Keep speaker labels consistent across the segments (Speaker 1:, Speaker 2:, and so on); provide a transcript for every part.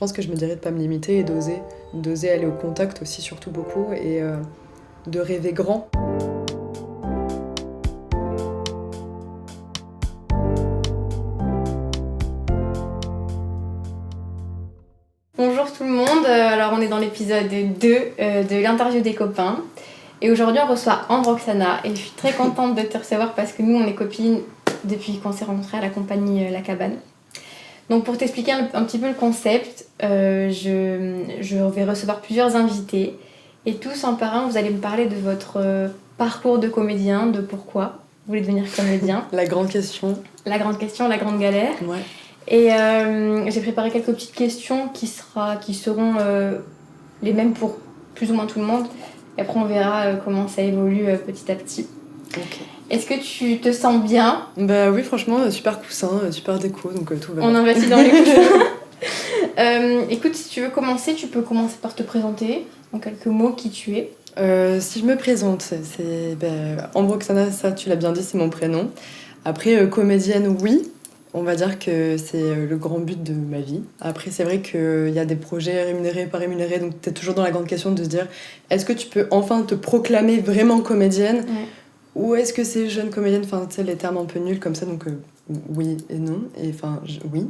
Speaker 1: pense que je me dirais de pas me limiter et d'oser aller au contact aussi, surtout beaucoup, et de rêver grand.
Speaker 2: Bonjour tout le monde, alors on est dans l'épisode 2 de l'interview des copains. Et aujourd'hui on reçoit Ambroxana et je suis très contente de te recevoir parce que nous on est copines depuis qu'on s'est rencontrés à la compagnie La Cabane. Donc pour t'expliquer un petit peu le concept, je vais recevoir plusieurs invités et tous un par un vous allez me parler de votre parcours de comédien, de pourquoi vous voulez devenir comédien.
Speaker 1: La grande question.
Speaker 2: La grande question, la grande galère.
Speaker 1: Ouais.
Speaker 2: Et j'ai préparé quelques petites questions qui seront les mêmes pour plus ou moins tout le monde. Et après, on verra comment ça évolue petit à petit.
Speaker 1: Ok.
Speaker 2: Est-ce que tu te sens bien ?
Speaker 1: Bah oui, franchement, super coussin, super déco, donc tout va bien.
Speaker 2: On investit dans les coussins. Écoute, si tu veux commencer, tu peux commencer par te présenter en quelques mots qui tu es.
Speaker 1: Si je me présente, c'est Ambroxana, ça tu l'as bien dit, c'est mon prénom. Après, comédienne, oui. On va dire que c'est le grand but de ma vie. Après, c'est vrai qu'il y a des projets rémunérés, pas rémunérés, donc t'es toujours dans la grande question de se dire est-ce que tu peux enfin te proclamer vraiment comédienne ?
Speaker 2: Ouais.
Speaker 1: Ou est-ce que c'est jeune comédienne ? Enfin, tu sais, les termes un peu nuls comme ça, donc oui et non. Et enfin, oui.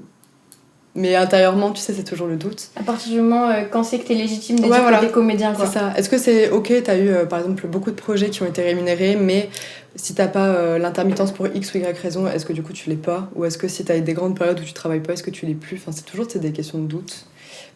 Speaker 1: Mais intérieurement, tu sais, c'est toujours le doute.
Speaker 2: À partir du moment quand c'est que t'es légitime de dire
Speaker 1: voilà.
Speaker 2: que t'es comédien, quoi.
Speaker 1: C'est ça. Est-ce que c'est ok, t'as eu par exemple beaucoup de projets qui ont été rémunérés, mais si t'as pas l'intermittence pour X ou Y raison, est-ce que du coup tu l'es pas ? Ou est-ce que si t'as des grandes périodes où tu travailles pas, est-ce que tu l'es plus ? Enfin, c'est toujours des questions de doute.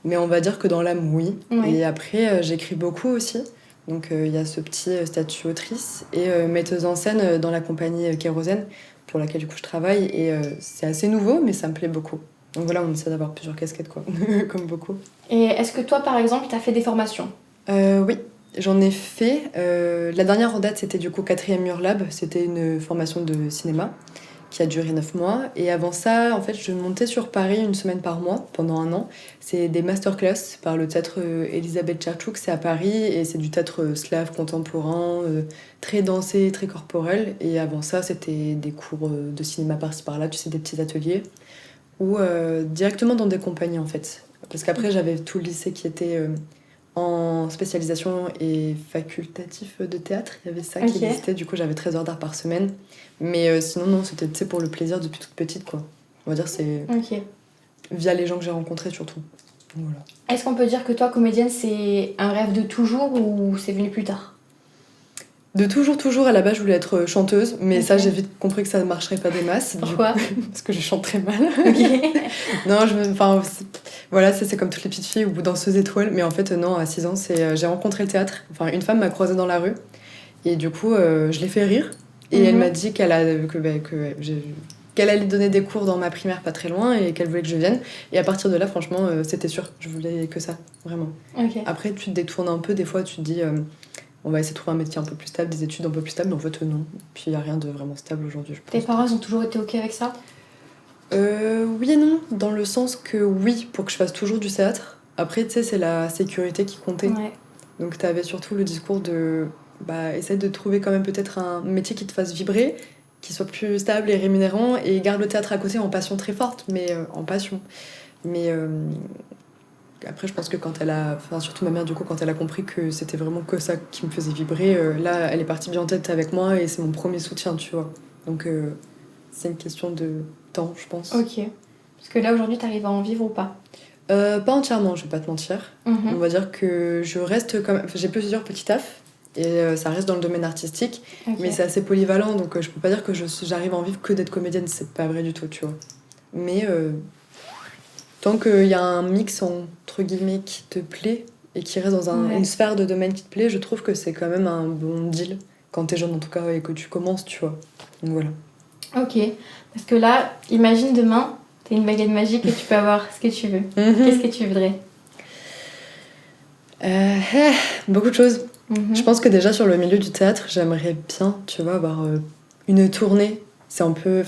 Speaker 1: Mais on va dire que dans l'âme, oui.
Speaker 2: Ouais.
Speaker 1: Et après, j'écris beaucoup aussi. Donc il y a ce petit statut autrice et metteuse en scène dans la compagnie Kérosène, pour laquelle du coup je travaille. Et c'est assez nouveau, mais ça me plaît beaucoup. Donc voilà, on essaie d'avoir plusieurs casquettes, quoi, comme beaucoup.
Speaker 2: Et est-ce que toi, par exemple, t'as fait des formations ?
Speaker 1: Oui, j'en ai fait. La dernière en date, c'était du coup 4e Mur Lab. C'était une formation de cinéma qui a duré 9 mois. Et avant ça, en fait, je montais sur Paris une semaine par mois pendant un an. C'est des masterclass par le théâtre Elisabeth Tchertchouk, c'est à Paris. Et c'est du théâtre slave contemporain, très dansé, très corporel. Et avant ça, c'était des cours de cinéma par-ci par-là, tu sais, des petits ateliers. Ou directement dans des compagnies, en fait. Parce qu'après, j'avais tout le lycée qui était en spécialisation et facultatif de théâtre. Il y avait ça qui existait. Du coup, j'avais 13 heures d'art par semaine. Mais sinon, non, c'était pour le plaisir depuis toute petite, quoi. On va dire c'est via les gens que j'ai rencontrés, surtout. Donc, voilà.
Speaker 2: Est-ce qu'on peut dire que toi, comédienne, c'est un rêve de toujours ou c'est venu plus tard ?
Speaker 1: De toujours, à la base, je voulais être chanteuse, mais ça, j'ai vite compris que ça ne marcherait pas des masses.
Speaker 2: Pourquoi ?
Speaker 1: Parce que je chante très mal. Non, voilà, c'est comme toutes les petites filles ou danseuses étoiles, mais en fait, non, à 6 ans, j'ai rencontré le théâtre. Enfin, une femme m'a croisée dans la rue, et du coup, je l'ai fait rire, et elle m'a dit qu'elle allait donner des cours dans ma primaire pas très loin, et qu'elle voulait que je vienne. Et à partir de là, franchement, c'était sûr, je voulais que ça, vraiment. Après, tu te détournes un peu, des fois, tu te dis... on va essayer de trouver un métier un peu plus stable, des études un peu plus stables, mais en fait, non. Puis il n'y a rien de vraiment stable aujourd'hui, je pense.
Speaker 2: Tes parents ont toujours été OK avec ça ?
Speaker 1: Oui et non, dans le sens que oui, pour que je fasse toujours du théâtre. Après, tu sais, c'est la sécurité qui comptait.
Speaker 2: Ouais.
Speaker 1: Donc t'avais surtout le discours de... essaye de trouver quand même peut-être un métier qui te fasse vibrer, qui soit plus stable et rémunérant, et garde le théâtre à côté en passion très forte, mais en passion. Mais... Après, je pense que surtout ma mère, du coup, quand elle a compris que c'était vraiment que ça qui me faisait vibrer, là, elle est partie bien en tête avec moi et c'est mon premier soutien, tu vois. Donc, c'est une question de temps, je pense.
Speaker 2: Ok. Parce que là, aujourd'hui, t'arrives à en vivre ou pas ?
Speaker 1: Pas entièrement, je vais pas te mentir. On va dire que je reste quand même... J'ai plusieurs petits tafs et ça reste dans le domaine artistique, mais c'est assez polyvalent, donc je peux pas dire que j'arrive à en vivre que d'être comédienne, c'est pas vrai du tout, tu vois. Mais... tant qu'il y a un mix entre guillemets qui te plaît et qui reste dans une sphère de domaine qui te plaît, je trouve que c'est quand même un bon deal quand t'es jeune en tout cas et que tu commences, tu vois. Donc voilà.
Speaker 2: Ok. Parce que là, imagine demain, t'as une baguette magique et tu peux avoir ce que tu veux. Qu'est-ce que tu voudrais ?
Speaker 1: Beaucoup de choses. Je pense que déjà sur le milieu du théâtre, j'aimerais bien, tu vois, avoir une tournée. C'est un peu,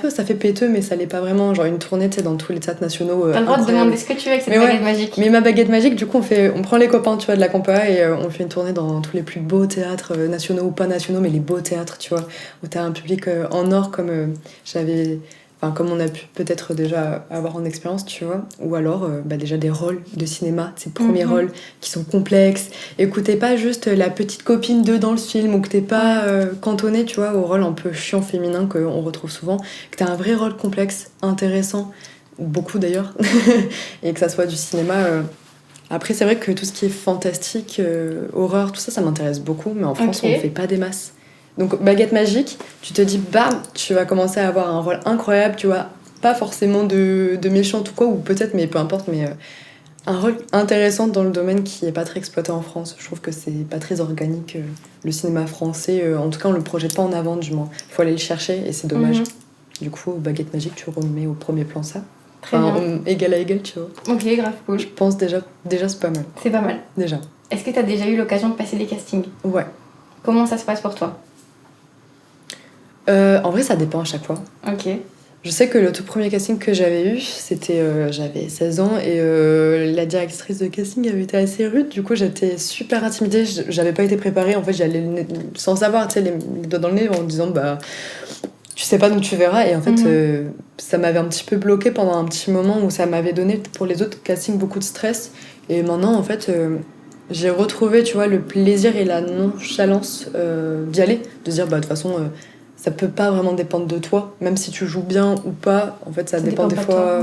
Speaker 1: ça fait péteux, mais ça l'est pas vraiment. Genre une tournée, tu sais, dans tous les théâtres nationaux.
Speaker 2: T'as le droit de demander ce que tu veux avec cette baguette magique.
Speaker 1: Mais ma baguette magique, du coup, on prend les copains, tu vois, de la compa et on fait une tournée dans tous les plus beaux théâtres nationaux ou pas nationaux, mais les beaux théâtres, tu vois, où t'as un public en or comme j'avais enfin, comme on a pu peut-être déjà avoir en expérience, tu vois. Ou alors, déjà des rôles de cinéma, ces premiers rôles qui sont complexes. Et que t'es pas juste la petite copine d'eux dans le film, ou que t'es pas cantonné, tu vois, au rôle un peu chiant féminin qu'on retrouve souvent. Que t'as un vrai rôle complexe, intéressant, beaucoup d'ailleurs, et que ça soit du cinéma. Après, c'est vrai que tout ce qui est fantastique, horreur, tout ça, ça m'intéresse beaucoup, mais en France, on ne fait pas des masses. Donc, baguette magique, tu te dis, bam, tu vas commencer à avoir un rôle incroyable, tu vois, pas forcément de méchante ou quoi, ou peut-être, mais peu importe, mais un rôle intéressant dans le domaine qui n'est pas très exploité en France. Je trouve que c'est pas très organique, le cinéma français, en tout cas, on le projette pas en avant, du moins. Il faut aller le chercher, et c'est dommage. Du coup, baguette magique, tu remets au premier plan ça.
Speaker 2: Très bien.
Speaker 1: Égal à égal, tu vois.
Speaker 2: Ok, grave cool.
Speaker 1: Je pense déjà c'est pas mal.
Speaker 2: C'est pas mal.
Speaker 1: Déjà.
Speaker 2: Est-ce que t'as déjà eu l'occasion de passer des castings ?
Speaker 1: Ouais.
Speaker 2: Comment ça se passe pour toi ?
Speaker 1: En vrai, ça dépend à chaque fois.
Speaker 2: Ok.
Speaker 1: Je sais que le tout premier casting que j'avais eu, c'était... j'avais 16 ans et la directrice de casting avait été assez rude. Du coup, j'étais super intimidée. J'avais pas été préparée. En fait, j'allais sans savoir, tu sais, les doigts dans le nez en disant... tu sais pas, donc tu verras. Et en fait, ça m'avait un petit peu bloquée pendant un petit moment où ça m'avait donné, pour les autres castings, beaucoup de stress. Et maintenant, en fait, j'ai retrouvé, tu vois, le plaisir et la nonchalance d'y aller. De se dire, de toute façon, ça peut pas vraiment dépendre de toi. Même si tu joues bien ou pas, en fait, ça dépend des fois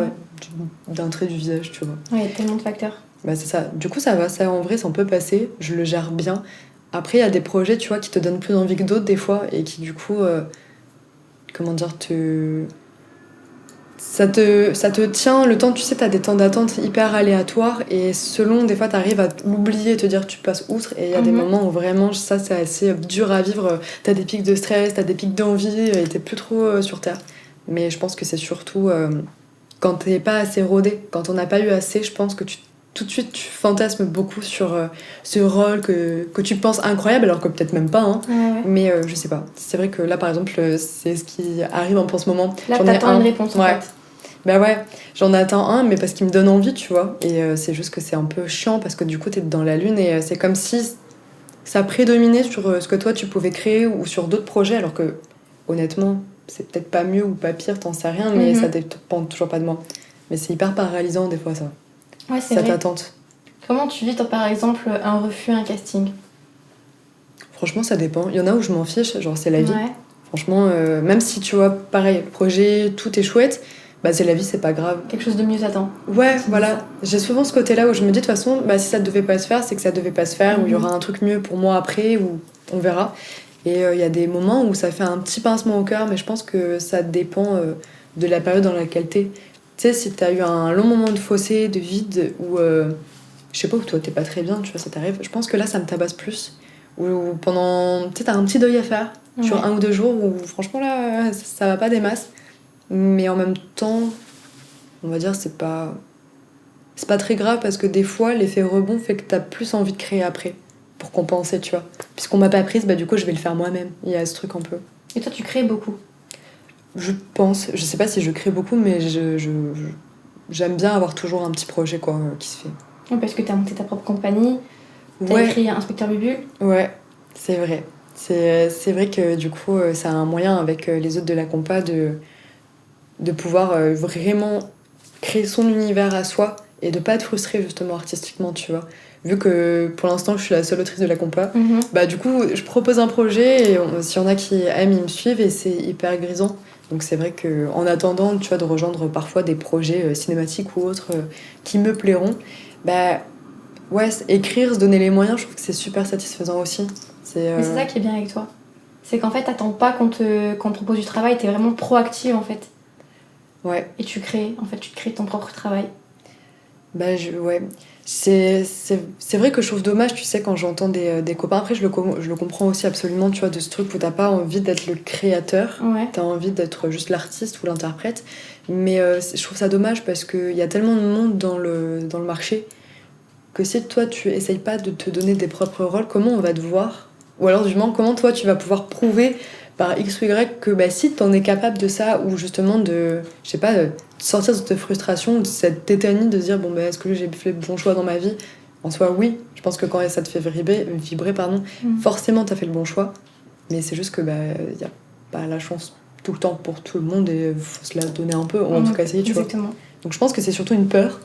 Speaker 1: d'un trait du visage, tu vois.
Speaker 2: Ouais, il y a tellement de facteurs.
Speaker 1: Bah, c'est ça. Du coup, ça va. Ça, en vrai, ça peut passer. Je le gère bien. Après, il y a des projets, tu vois, qui te donnent plus envie que d'autres, des fois, et qui, du coup... comment dire, ça te tient le temps, tu sais, t'as des temps d'attente hyper aléatoires et selon, des fois, t'arrives à l'oublier et te dire tu passes outre et il y a des moments où vraiment, ça, c'est assez dur à vivre. T'as des pics de stress, t'as des pics d'envie et t'es plus trop sur Terre. Mais je pense que c'est surtout quand t'es pas assez rodé, quand on n'a pas eu assez, je pense que tout de suite, tu fantasmes beaucoup sur ce rôle que tu penses incroyable, alors que peut-être même pas, hein.
Speaker 2: Ouais.
Speaker 1: Mais je sais pas. C'est vrai que là, par exemple, c'est ce qui arrive en ce moment.
Speaker 2: Là, t'attends une réponse, en fait.
Speaker 1: Bah ouais, j'en attends un, mais parce qu'il me donne envie, tu vois. Et c'est juste que c'est un peu chiant, parce que du coup, t'es dans la lune, et c'est comme si ça prédominait sur ce que toi, tu pouvais créer, ou sur d'autres projets, alors que, honnêtement, c'est peut-être pas mieux ou pas pire, t'en sais rien, mais ça dépend toujours pas de moi. Mais c'est hyper paralysant, des fois, ça.
Speaker 2: Ouais, c'est
Speaker 1: Cette
Speaker 2: vrai.
Speaker 1: attente.
Speaker 2: Comment tu vis, toi, par exemple, un refus, un casting ?
Speaker 1: Franchement, ça dépend. Il y en a où je m'en fiche, genre c'est la vie.
Speaker 2: Ouais.
Speaker 1: Franchement, même si tu vois, pareil, le projet, tout est chouette, bah c'est la vie, c'est pas grave.
Speaker 2: Quelque chose de mieux t'attend.
Speaker 1: Ouais, voilà. J'ai souvent ce côté-là où je me dis, de toute façon, si ça devait pas se faire, c'est que ça devait pas se faire, ou il y aura un truc mieux pour moi après, ou on verra. Et il y a des moments où ça fait un petit pincement au cœur, mais je pense que ça dépend de la période dans laquelle t'es. Tu sais, si t'as eu un long moment de fossé, de vide, ou je sais pas, où toi t'es pas très bien, tu vois, ça t'arrive, je pense que là, ça me tabasse plus. Ou pendant... Tu sais, t'as un petit deuil à faire sur 1 ou 2 jours où franchement là, ça va pas des masses. Mais en même temps, on va dire, c'est pas très grave parce que des fois, l'effet rebond fait que t'as plus envie de créer après pour compenser, tu vois. Puisqu'on m'a pas prise, du coup, je vais le faire moi-même. Il y a ce truc un peu.
Speaker 2: Et toi, tu crées beaucoup ?
Speaker 1: Je pense. Je sais pas si je crée beaucoup, mais j'aime bien avoir toujours un petit projet quoi, qui se fait.
Speaker 2: Oui, parce que t'as monté ta propre compagnie. T'as écrit Inspecteur Bubule ?
Speaker 1: Ouais, c'est vrai. C'est vrai que du coup, c'est un moyen avec les autres de la compa de pouvoir vraiment créer son univers à soi et de pas être frustrée justement artistiquement, tu vois. Vu que pour l'instant, je suis la seule autrice de la compa, du coup, je propose un projet et s'il y en a qui aiment, ils me suivent et c'est hyper grisant. Donc c'est vrai qu'en attendant, tu vois, de rejoindre parfois des projets cinématiques ou autres qui me plairont, ouais, écrire, se donner les moyens, je trouve que c'est super satisfaisant aussi.
Speaker 2: Mais c'est ça qui est bien avec toi. C'est qu'en fait, t'attends pas qu'on te propose du travail, t'es vraiment proactive en fait.
Speaker 1: Ouais.
Speaker 2: Et tu crées ton propre travail.
Speaker 1: Ouais. C'est vrai que je trouve dommage, tu sais, quand j'entends des copains. Après, je le comprends aussi absolument, tu vois, de ce truc où t'as pas envie d'être le créateur.
Speaker 2: Ouais.
Speaker 1: T'as envie d'être juste l'artiste ou l'interprète. Mais je trouve ça dommage parce qu'il y a tellement de monde dans le marché que si toi, tu essayes pas de te donner des propres rôles, comment on va te voir ? Ou alors, du moins, comment toi, tu vas pouvoir prouver par X ou Y que si t'en es capable de ça, ou justement de, je sais pas, sortir de cette frustration, de cette tétanie de se dire, est-ce que j'ai fait le bon choix dans ma vie ? En soi, oui. Je pense que quand ça te fait vibrer, forcément, t'as fait le bon choix. Mais c'est juste que y a pas la chance tout le temps pour tout le monde et faut se la donner un peu, ou en tout cas essayer, tu vois.
Speaker 2: Exactement.
Speaker 1: Donc je pense que c'est surtout une peur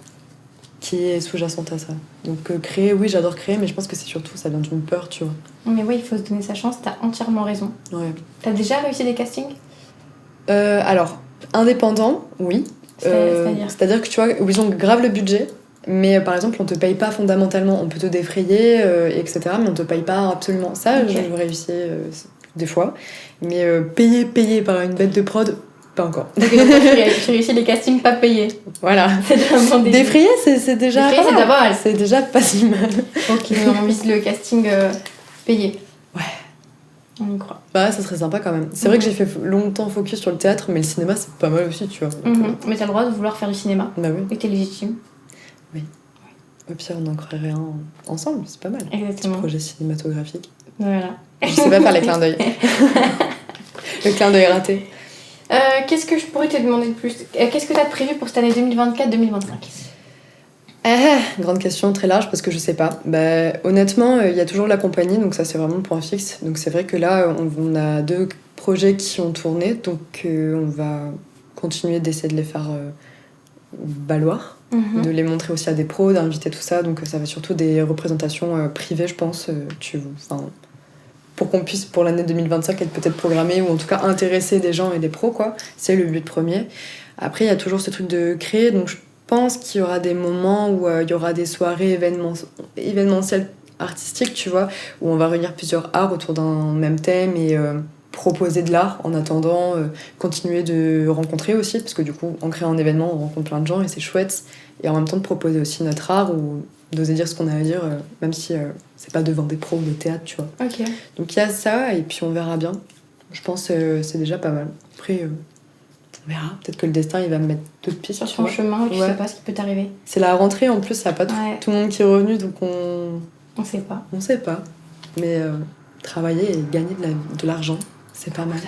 Speaker 1: qui est sous-jacente à ça. Donc créer, oui, j'adore créer, mais je pense que c'est surtout, ça vient d'une peur, tu vois.
Speaker 2: Mais oui, il faut se donner sa chance, t'as entièrement raison.
Speaker 1: Ouais.
Speaker 2: T'as déjà réussi des castings?
Speaker 1: Alors, indépendant, oui. C'est-à-dire que tu vois, ils ont grave le budget, mais par exemple, on te paye pas fondamentalement, on peut te défrayer, etc., mais on te paye pas absolument. Ça,
Speaker 2: Ok.
Speaker 1: je réussis des fois, mais payé par une bête de prod, pas encore.
Speaker 2: Donc tu réussis les castings pas payés.
Speaker 1: Voilà.
Speaker 2: C'est déjà un bon début.
Speaker 1: Défrayer, c'est déjà
Speaker 2: Défrayer, c'est déjà pas mal.
Speaker 1: C'est déjà pas si mal.
Speaker 2: Ok, mais on vise le casting payé.
Speaker 1: Ouais.
Speaker 2: On y croit.
Speaker 1: Bah, ça serait sympa quand même. C'est vrai que j'ai fait longtemps focus sur le théâtre, mais le cinéma, c'est pas mal aussi, tu vois. Donc,
Speaker 2: Mais t'as le droit de vouloir faire du cinéma.
Speaker 1: bah oui.
Speaker 2: Et t'es légitime.
Speaker 1: Au pire, on en créerait un ensemble, c'est pas mal.
Speaker 2: Exactement.
Speaker 1: Projet cinématographique.
Speaker 2: Voilà.
Speaker 1: Je sais pas faire les clins d'œil. Le clin d'œil raté.
Speaker 2: Qu'est-ce que je pourrais te demander de plus? Qu'est-ce que t'as de prévu pour cette année 2024-2025?
Speaker 1: Grande question, très large, parce que je sais pas. Bah, honnêtement, il y a toujours la compagnie, donc ça c'est vraiment le point fixe. Donc c'est vrai que là, on a 2 projets qui ont tourné, donc on va continuer d'essayer de les faire valoir, de les montrer aussi à des pros, d'inviter tout ça. Donc ça va surtout des représentations privées, je pense, pour qu'on puisse, pour l'année 2025, être peut-être programmé, ou en tout cas intéresser des gens et des pros, quoi. C'est le but premier. Après, il y a toujours ce truc de créer, donc je pense qu'il y aura des moments où il y aura des soirées événementielles artistiques, tu vois, où on va réunir plusieurs arts autour d'un même thème et proposer de l'art en attendant, continuer de rencontrer aussi, parce que du coup, en créant un événement, on rencontre plein de gens et c'est chouette. Et en même temps, de proposer aussi notre art ou d'oser dire ce qu'on a à dire, même si c'est pas devant des pros de théâtre, tu vois.
Speaker 2: Ok.
Speaker 1: Donc il y a ça, et puis on verra bien. Je pense que c'est déjà pas mal. Après, on verra. Peut-être que le destin, il va me mettre d'autres pistes.
Speaker 2: Sur ton chemin, tu sais pas ce qui peut t'arriver.
Speaker 1: C'est la rentrée, en plus, ça n'a pas tout le monde qui est revenu, donc
Speaker 2: On sait pas.
Speaker 1: on sait pas. Mais travailler et gagner de l'argent, c'est pas mal.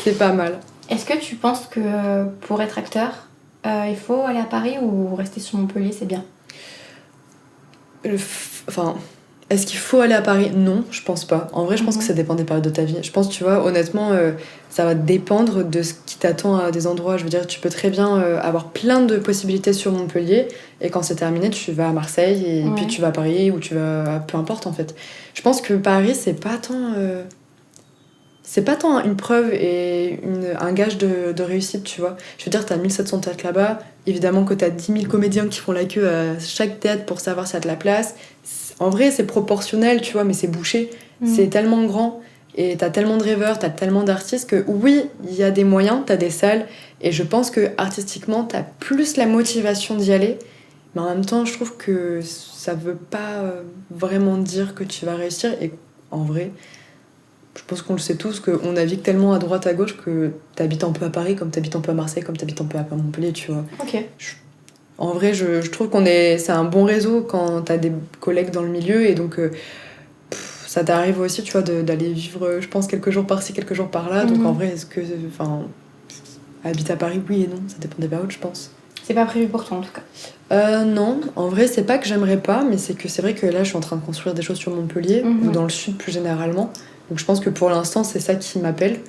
Speaker 1: C'est pas mal.
Speaker 2: Est-ce que tu penses que pour être acteur, il faut aller à Paris ou rester sur Montpellier, c'est bien?
Speaker 1: Enfin, est-ce qu'il faut aller à Paris? Non, je pense pas. En vrai, je pense que ça dépend des périodes de ta vie. Je pense, tu vois, honnêtement, ça va dépendre de ce qui t'attend à des endroits. Je veux dire, tu peux très bien avoir plein de possibilités sur Montpellier, et quand c'est terminé, tu vas à Marseille, et puis tu vas à Paris, ou tu vas... Peu importe, en fait. Je pense que Paris, c'est pas tant une preuve et un gage de réussite, tu vois. Je veux dire, t'as 1700 théâtres là-bas, évidemment que t'as 10 000 comédiens qui font la queue à chaque théâtre pour savoir si y a de la place. En vrai, c'est proportionnel, tu vois, mais c'est bouché. C'est tellement grand, et t'as tellement de rêveurs, t'as tellement d'artistes que oui, il y a des moyens, t'as des salles, et je pense que artistiquement, t'as plus la motivation d'y aller, mais en même temps, je trouve que ça veut pas vraiment dire que tu vas réussir, et en vrai... Je pense qu'on le sait tous, qu'on navigue tellement à droite à gauche que t'habites un peu à Paris, comme t'habites un peu à Marseille, comme t'habites un peu à Montpellier, tu vois.
Speaker 2: Ok.
Speaker 1: En vrai, je trouve c'est un bon réseau quand t'as des collègues dans le milieu, et donc ça t'arrive aussi, tu vois, d'aller vivre, je pense, quelques jours par-ci, quelques jours par-là. Donc en vrai, habiter à Paris, oui et non, ça dépend des périodes, je pense.
Speaker 2: C'est pas prévu pour toi en tout cas?
Speaker 1: Non, en vrai, c'est pas que j'aimerais pas, mais c'est vrai que là, je suis en train de construire des choses sur Montpellier, ou dans le sud plus généralement. Donc je pense que pour l'instant, c'est ça qui m'appelle.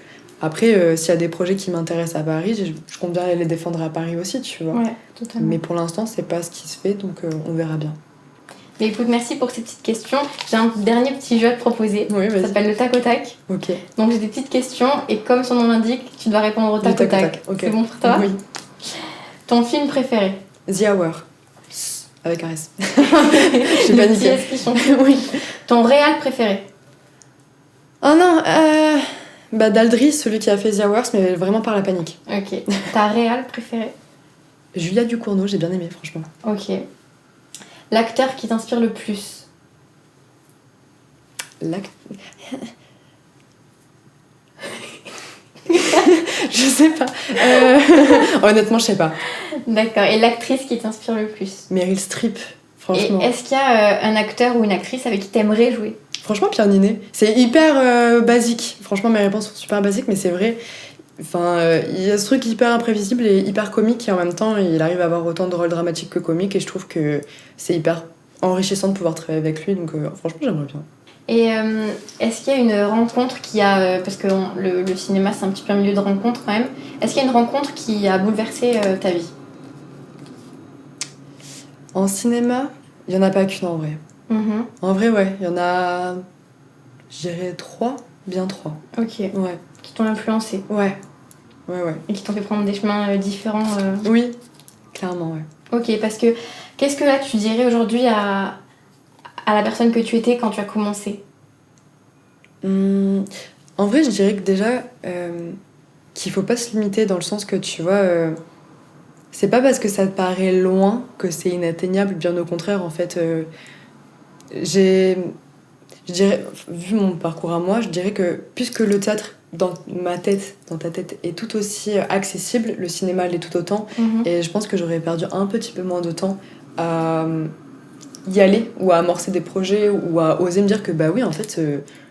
Speaker 1: Après, s'il y a des projets qui m'intéressent à Paris, je compte bien aller les défendre à Paris aussi, tu vois.
Speaker 2: Ouais, totalement.
Speaker 1: Mais pour l'instant, c'est pas ce qui se fait, donc on verra bien.
Speaker 2: Mais écoute, merci pour ces petites questions. J'ai un dernier petit jeu à te proposer.
Speaker 1: Oui, vas-y.
Speaker 2: Ça s'appelle le tac au tac.
Speaker 1: Ok.
Speaker 2: Donc j'ai des petites questions, et comme son nom l'indique, tu dois répondre au tac au tac.
Speaker 1: Okay.
Speaker 2: C'est bon pour toi?
Speaker 1: Oui.
Speaker 2: Ton film préféré?
Speaker 1: The Hour. Avec un S. J'ai paniqué.
Speaker 2: Oui. Ton réal préféré?
Speaker 1: Oh non, Daldry, celui qui a fait The Hours, mais vraiment par la panique.
Speaker 2: Ok. Ta réal préférée?
Speaker 1: Julia Ducournau, j'ai bien aimé, franchement.
Speaker 2: Ok. L'acteur qui t'inspire le plus?
Speaker 1: Je sais pas. Honnêtement, je sais pas.
Speaker 2: D'accord. Et l'actrice qui t'inspire le plus?
Speaker 1: Meryl Streep, franchement.
Speaker 2: Et est-ce qu'il y a un acteur ou une actrice avec qui t'aimerais jouer?
Speaker 1: Franchement, Pierre Ninet. C'est hyper basique. Franchement, mes réponses sont super basiques, mais c'est vrai. Enfin, il y a ce truc hyper imprévisible et hyper comique, et en même temps, il arrive à avoir autant de rôles dramatiques que comiques, et je trouve que c'est hyper enrichissant de pouvoir travailler avec lui, donc franchement, j'aimerais bien.
Speaker 2: Et est-ce qu'il y a une rencontre qui a... parce que le cinéma, c'est un petit peu un milieu de rencontre quand même. Est-ce qu'il y a une rencontre qui a bouleversé ta vie?
Speaker 1: En cinéma, il n'y en a pas qu'une en vrai. En vrai, ouais, il y en a, je dirais 3, bien 3.
Speaker 2: Ok.
Speaker 1: Ouais.
Speaker 2: Qui t'ont influencé.
Speaker 1: Ouais.
Speaker 2: Et qui t'ont fait prendre des chemins différents.
Speaker 1: Oui, clairement, ouais.
Speaker 2: Ok, parce que qu'est-ce que là tu dirais aujourd'hui à la personne que tu étais quand tu as commencé?
Speaker 1: En vrai, je dirais que déjà, qu'il faut pas se limiter dans le sens que, tu vois, c'est pas parce que ça te paraît loin que c'est inatteignable, bien au contraire, en fait. Je dirais, vu mon parcours à moi, je dirais que puisque le théâtre, dans ma tête, dans ta tête, est tout aussi accessible, le cinéma l'est tout autant. Et je pense que j'aurais perdu un petit peu moins de temps à y aller ou à amorcer des projets ou à oser me dire que bah oui, en fait,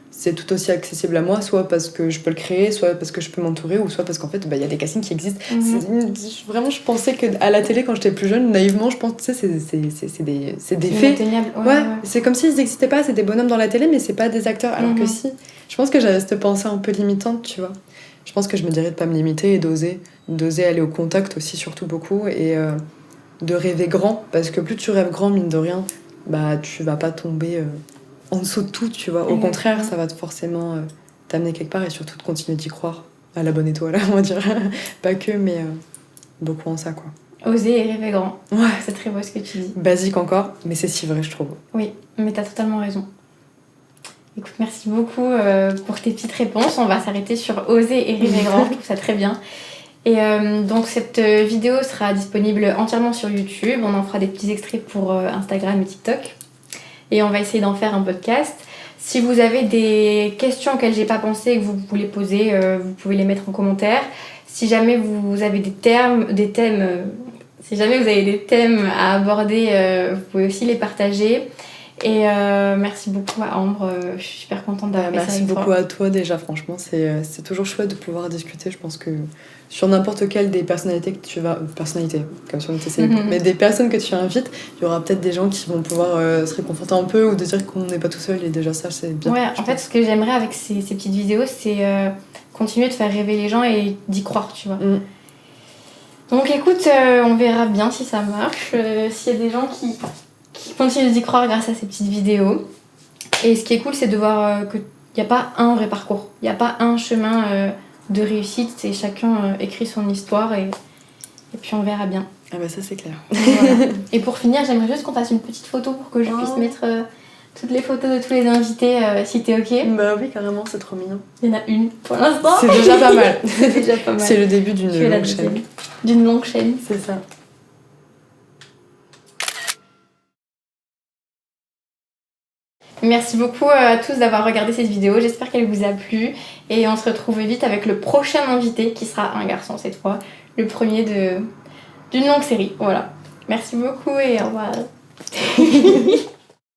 Speaker 1: c'est tout aussi accessible à moi, soit parce que je peux le créer, soit parce que je peux m'entourer, ou soit parce qu'en fait, bah, y a des castings qui existent. Vraiment, je pensais qu'à la télé, quand j'étais plus jeune, naïvement, je pensais que c'est des faits. Ouais, c'est comme s'ils n'existaient pas, c'est des bonhommes dans la télé, mais c'est pas des acteurs. Alors que si, je pense que j'avais cette pensée un peu limitante, tu vois. Je pense que je me dirais de pas me limiter et d'oser aller au contact aussi, surtout beaucoup, et de rêver grand, parce que plus tu rêves grand, mine de rien, bah tu vas pas tomber en dessous de tout, tu vois. Au contraire, ça va forcément t'amener quelque part et surtout de continuer d'y croire à la bonne étoile, on va dire. Pas que, mais beaucoup en ça, quoi.
Speaker 2: Oser et rêver grand.
Speaker 1: Ouais.
Speaker 2: C'est très beau ce que tu dis.
Speaker 1: Basique encore, mais c'est si vrai, je trouve.
Speaker 2: Oui, mais t'as totalement raison. Écoute, merci beaucoup pour tes petites réponses. On va s'arrêter sur oser et rêver grand. Je trouve ça très bien. Et donc cette vidéo sera disponible entièrement sur YouTube. On en fera des petits extraits pour Instagram et TikTok. Et on va essayer d'en faire un podcast. Si vous avez des questions auxquelles j'ai pas pensé et que vous voulez poser, vous pouvez les mettre en commentaire. Si jamais vous avez si jamais vous avez des thèmes à aborder, vous pouvez aussi les partager. Et merci beaucoup à Ambre, je suis super contente d'avoir fait ça
Speaker 1: Merci
Speaker 2: avec
Speaker 1: beaucoup
Speaker 2: toi.
Speaker 1: à toi déjà, franchement, c'est toujours chouette de pouvoir discuter. Je pense que sur n'importe quelle des personnalités que tu vas... personnalité, comme si on était célèbre, mais des personnes que tu invites, il y aura peut-être des gens qui vont pouvoir se réconforter un peu ou de dire qu'on n'est pas tout seul, et déjà ça, c'est bien.
Speaker 2: Ouais, en fait, ce que j'aimerais avec ces petites vidéos, c'est continuer de faire rêver les gens et d'y croire, tu vois. Donc écoute, on verra bien si ça marche, s'il y a des gens qui continuent d'y croire grâce à ces petites vidéos. Et ce qui est cool, c'est de voir qu'il n'y a pas un vrai parcours, il n'y a pas un chemin de réussite, c'est chacun écrit son histoire et puis on verra bien.
Speaker 1: Ah bah ça c'est clair.
Speaker 2: Voilà. Et pour finir, j'aimerais juste qu'on fasse une petite photo pour que je puisse mettre toutes les photos de tous les invités si t'es ok.
Speaker 1: Bah oui, carrément, c'est trop mignon.
Speaker 2: Il y en a une pour l'instant.
Speaker 1: C'est déjà pas mal.
Speaker 2: C'est déjà pas mal.
Speaker 1: C'est le début d'une longue chaîne.
Speaker 2: D'une longue chaîne.
Speaker 1: C'est ça.
Speaker 2: Merci beaucoup à tous d'avoir regardé cette vidéo, j'espère qu'elle vous a plu et on se retrouve vite avec le prochain invité qui sera un garçon cette fois, le premier d'une longue série, voilà. Merci beaucoup et au revoir.